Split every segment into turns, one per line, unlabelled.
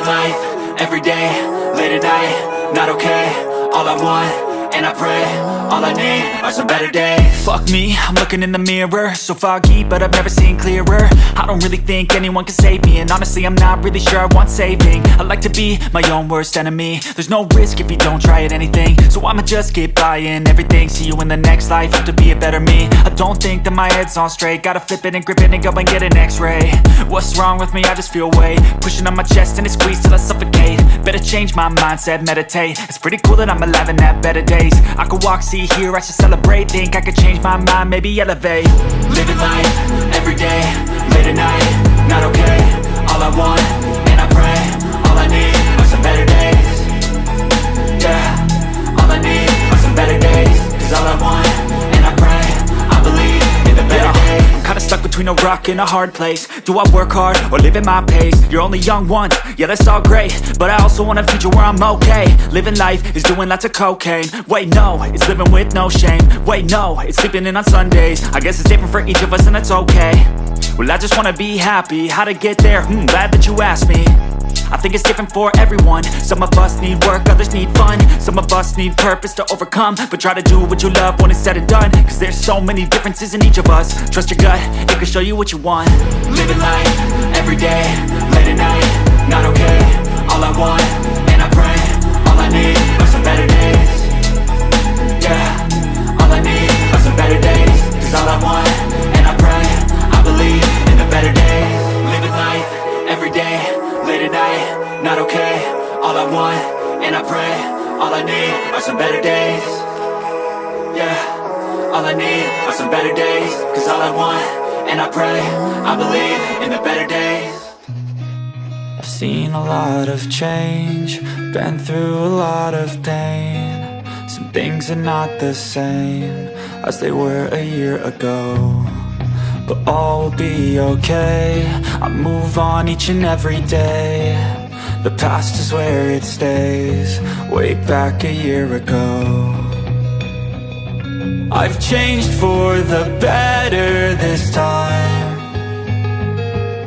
life, every day, late at night, not okay. All I want, and I pray, all I need are some better days.
Fuck me, I'm looking in the mirror, so foggy, but I've never seen clearer. I don't really think anyone can save me, and honestly I'm not really sure I want saving. I like to be my own worst enemy. There's no risk if you don't try at anything, so I'ma just keep buying everything. See you in the next life, have to be a better me. I don't think that my head's on straight, gotta flip it and grip it and go and get an x-ray. What's wrong with me? I just feel weight pushing on my chest and it squeezes till I suffocate. Better change my mindset, meditate. It's pretty cool that I'm alive and have better days. I could walk, see, hear, I should celebrate. Think I could change my mind, maybe elevate.
Living life, every day, late at night, not okay. All I want, and I pray, all I need are some better days. Yeah, all I need are some better days. Cause all I want, and I pray, I believe in the better days.
I'm kinda stuck between a rock and a hard place. Do I work hard or live at my pace? You're only young once, yeah that's all great, but I also want a future where I'm okay. Living life is doing lots of cocaine. Wait no, it's living with no shame. Wait no, it's sleeping in on Sundays. I guess it's different for each of us and that's okay. Well I just wanna be happy, how to get there? Glad that you asked me. I think it's different for everyone. Some of us need work, others need fun. Some of us need purpose to overcome. But try to do what you love when it's said and done, cause there's so many differences in each of us. Trust your gut, it can show you what you want.
Living life, every day, late at night, not okay. All I want, and I pray, all I need are some better days. Yeah, all I need are some better days. Cause all I want, and I pray, I believe in the better days. Living life, every day, late at night, not okay. All I want, and I pray, all I need are some better days. Yeah, all I need are some better days. Cause all I want, and I pray, I believe in the better days.
I've seen a lot of change, been through a lot of pain. Some things are not the same as they were a year ago, but all will be okay. I move on each and every day. The past is where it stays, way back a year ago. I've changed for the better this time.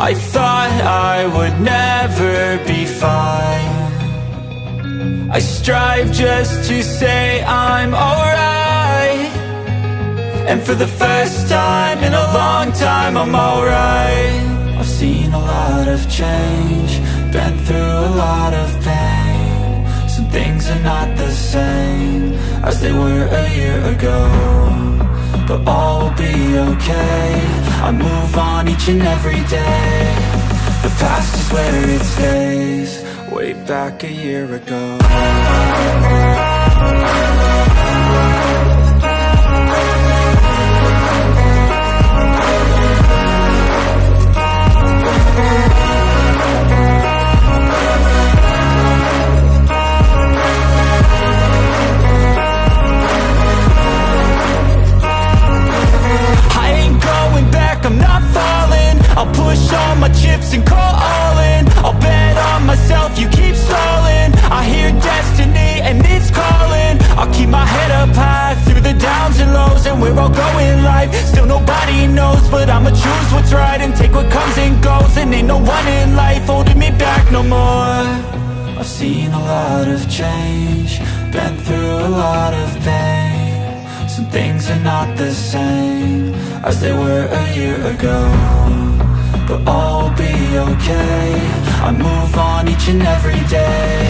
I thought I would never be fine. I strive just to say I'm alright, and for the first time in a long time I'm alright. I've seen a lot of change, been through a lot of pain. Some things are not the same as they were a year ago, but all will be okay. I move on each and every day. The past is where it stays, way back a year ago. I'm not falling, I'll push all my chips and call all in. I'll bet on myself, you keep stalling. I hear destiny and it's calling. I'll keep my head up high through the downs and lows, and we're all going live. Still nobody knows, but I'ma choose what's right and take what comes and goes. And ain't no one in life holding me back no more. I've seen a lot of change, been through a lot of pain. Some things are not the same as they were a year ago, but all will be okay. I move on each and every day.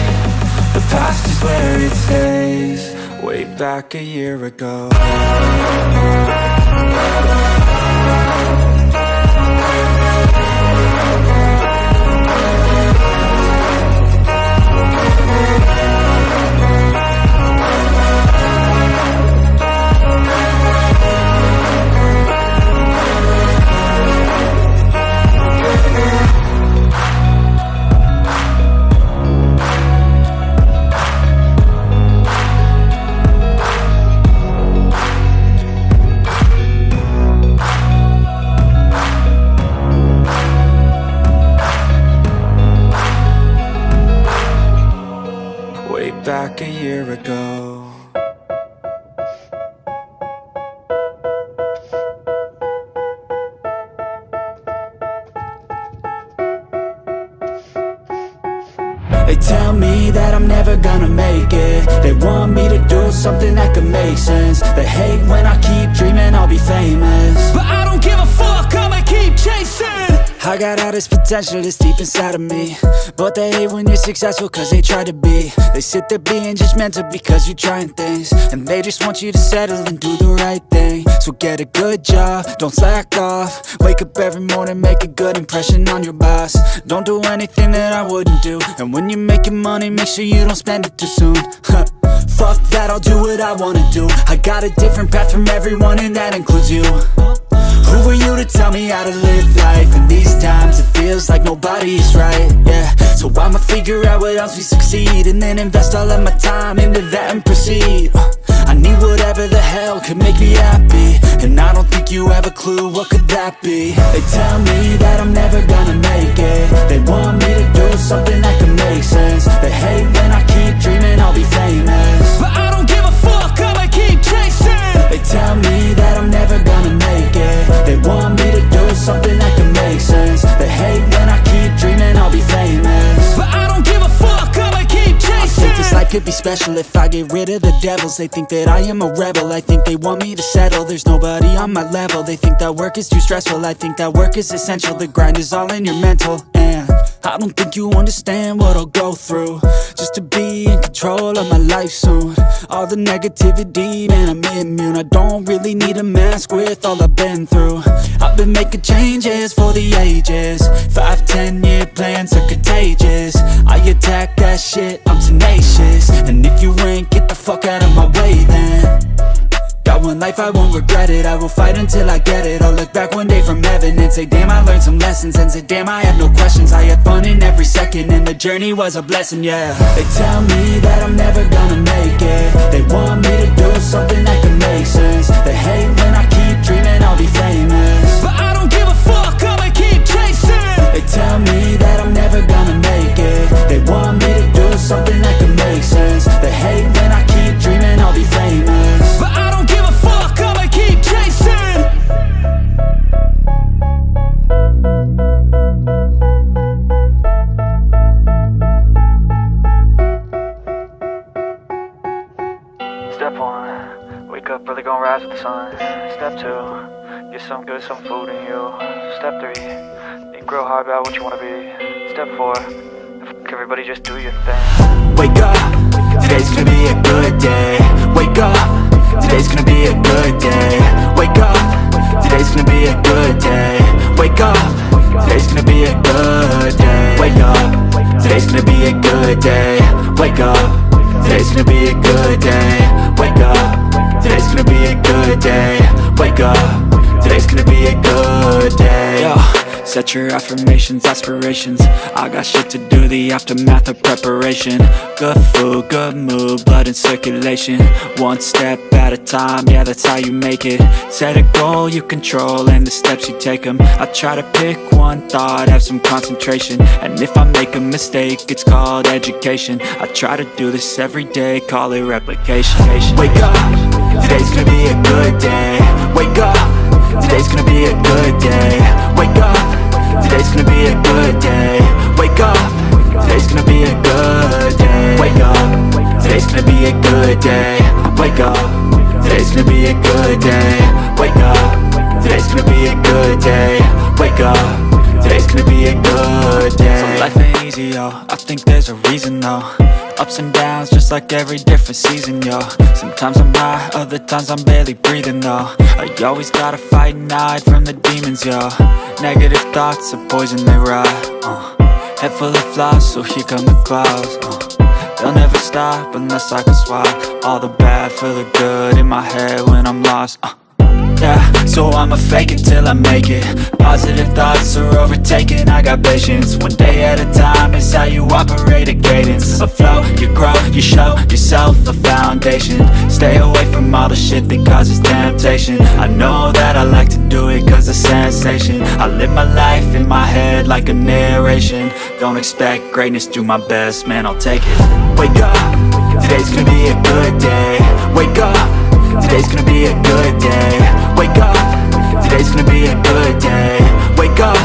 The past is where it stays, way back a year ago. tell me that I'm never gonna make it. They want me to do something that could make sense. They hate when I keep dreaming I'll be famous, but I don't give a fuck, I'ma keep chasing. I got all this potential that's deep inside of me, but they hate when you're successful cause they try to be. They sit there being judgmental because you're trying things, and they just want you to settle and do the right thing. So get a good job, don't slack off. Wake up every morning, make a good impression on your boss. Don't do anything that I wouldn't do, and when you're making money, make sure you don't spend it too soon. Fuck that, I'll do what I wanna do. I got a different path from everyone, and that includes you. Who are you to tell me how to live life? In these times it feels like nobody's right, yeah. So I'ma figure out what else we succeed, and then invest all of my time into that and proceed. I need whatever the hell could make me happy, and I don't think you have a clue what could that be. They tell me that I'm never gonna make it. They want me to do something that could make sense. They hate when I keep dreaming I'll be famous, but I don't give a fuck, I'ma keep chasing. They tell me that I'm never gonna make it. They want me to do something that can make sense. They hate when I keep dreaming I'll be famous, but I don't give a fuck, I'ma keep chasing. I think this life could be special if I get rid of the devils. They think that I am a rebel, I think they want me to settle. There's nobody on my level. They think that work is too stressful, I think that work is essential. The grind is all in your mental, and I don't think you understand what I'll go through just to be in control of my life soon. All the negativity, man, I'm immune. I don't really need a mask with all I've been through. I've been making changes for the ages. 5-10 year plans are contagious. I attack that shit, I'm tenacious. And if you ain't, get the fuck out of my way then. Got one life, I won't regret it. I will fight until I get it. I'll look back one day from heaven and say, damn, I learned some lessons. And say, damn, I had no questions. I had fun in every second, and the journey was a blessing, yeah. They tell me that I'm never gonna make it. They want me to do something that can make sense. They hate when I keep dreaming I'll be famous, but I don't give a fuck, I'ma keep chasing. They tell me that I'm never gonna make it. They want me to do something that can make sense. They hate when I keep dreaming I'll be famous, but I don't give a fuck, I'ma keep chasing.
Step 1, wake up early, gonna rise with the sun. Step 2, get some good, some food in you. Step 3, think real hard about what you wanna be. Step 4, everybody just do your thing.
Wake up, today's gonna be a good day. Wake up, today's gonna be a good day. Wake up, today's gonna be a good day. Wake up, today's gonna be a good day. Wake up, today's gonna be a good day. Wake up, today's gonna be a good day. Wake up, today's gonna be a good day. Wake up, today's gonna be a good day. Yo, set your affirmations, aspirations. I got shit to do, the aftermath of preparation. Good food, good mood, blood in circulation. One step at a time, yeah, that's how you make it. Set a goal you control and the steps you take them. I try to pick one thought, have some concentration. And if I make a mistake, it's called education. I try to do this every day, call it replication. Wake up, today's gonna be a good day. Wake up, today's gonna be a good day. Wake up, today's gonna be a good day. Wake up, today's gonna be a good day. Wake up, today's gonna be a good day. Wake up, today's gonna be a good day. Wake up, today's gonna be a good day. Wake up, today's gonna be a good day. So life ain't easy, yo, I think there's a reason though. Ups and downs, just like every different season, yo. Sometimes I'm high, other times I'm barely breathing, though. I always gotta fight and hide from the demons, yo. Negative thoughts are poison, they rot. Head full of flies, so here come the clouds. They'll never stop unless I can swap all the bad for the good in my head when I'm lost. Yeah, so I'ma fake it till I make it. Positive thoughts are overtaken, I got patience. One day at a time is how you operate a cadence. A flow, you grow, you show yourself a foundation. Stay away from all the shit that causes temptation. I know that I like to do it cause it's sensation. I live my life in my head like a narration. Don't expect greatness, do my best, man, I'll take it. Wake up, today's gonna be a good day. Wake up, today's gonna be a good day. Wake up, today's gonna be a good day. Wake up,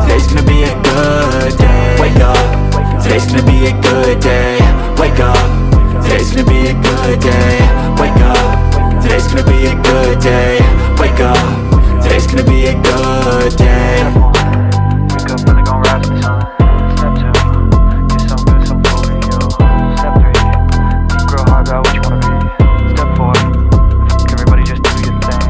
today's gonna be a good day. Wake up, today's gonna be a good day. Wake up, today's gonna be a good day. Wake up, today's gonna be a good day. Wake up, today's gonna be a good day.
Wake up, really gon' rise with the sun. Step 2, get some good, some food in you. Step 3, think real hard about what you wanna be. Step 4, everybody just do your thing.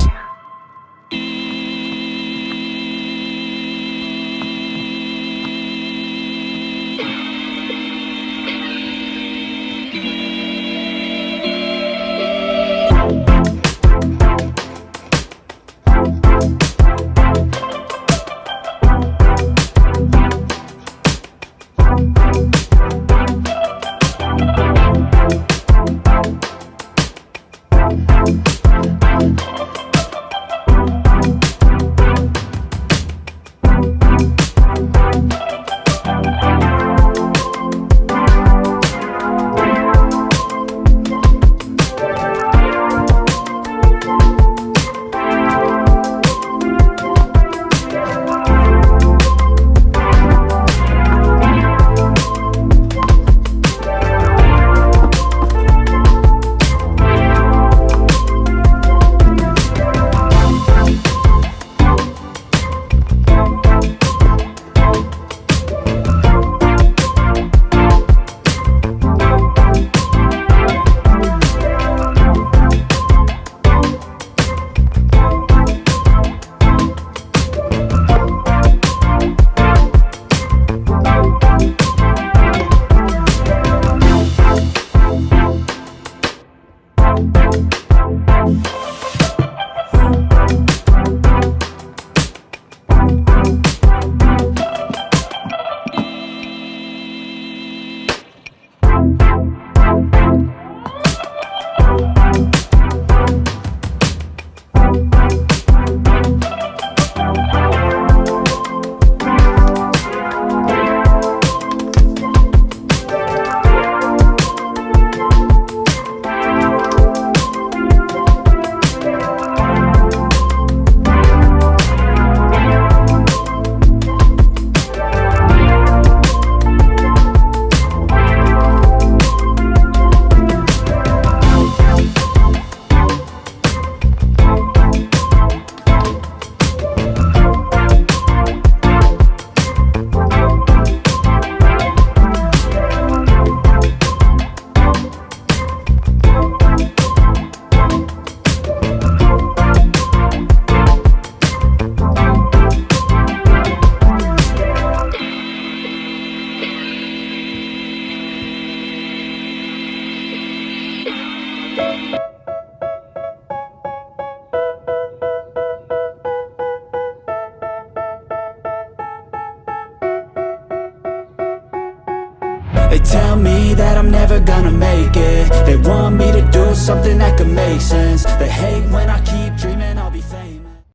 They tell me that I'm never gonna make it. They want me to do something that could make sense. They hate when I keep dreaming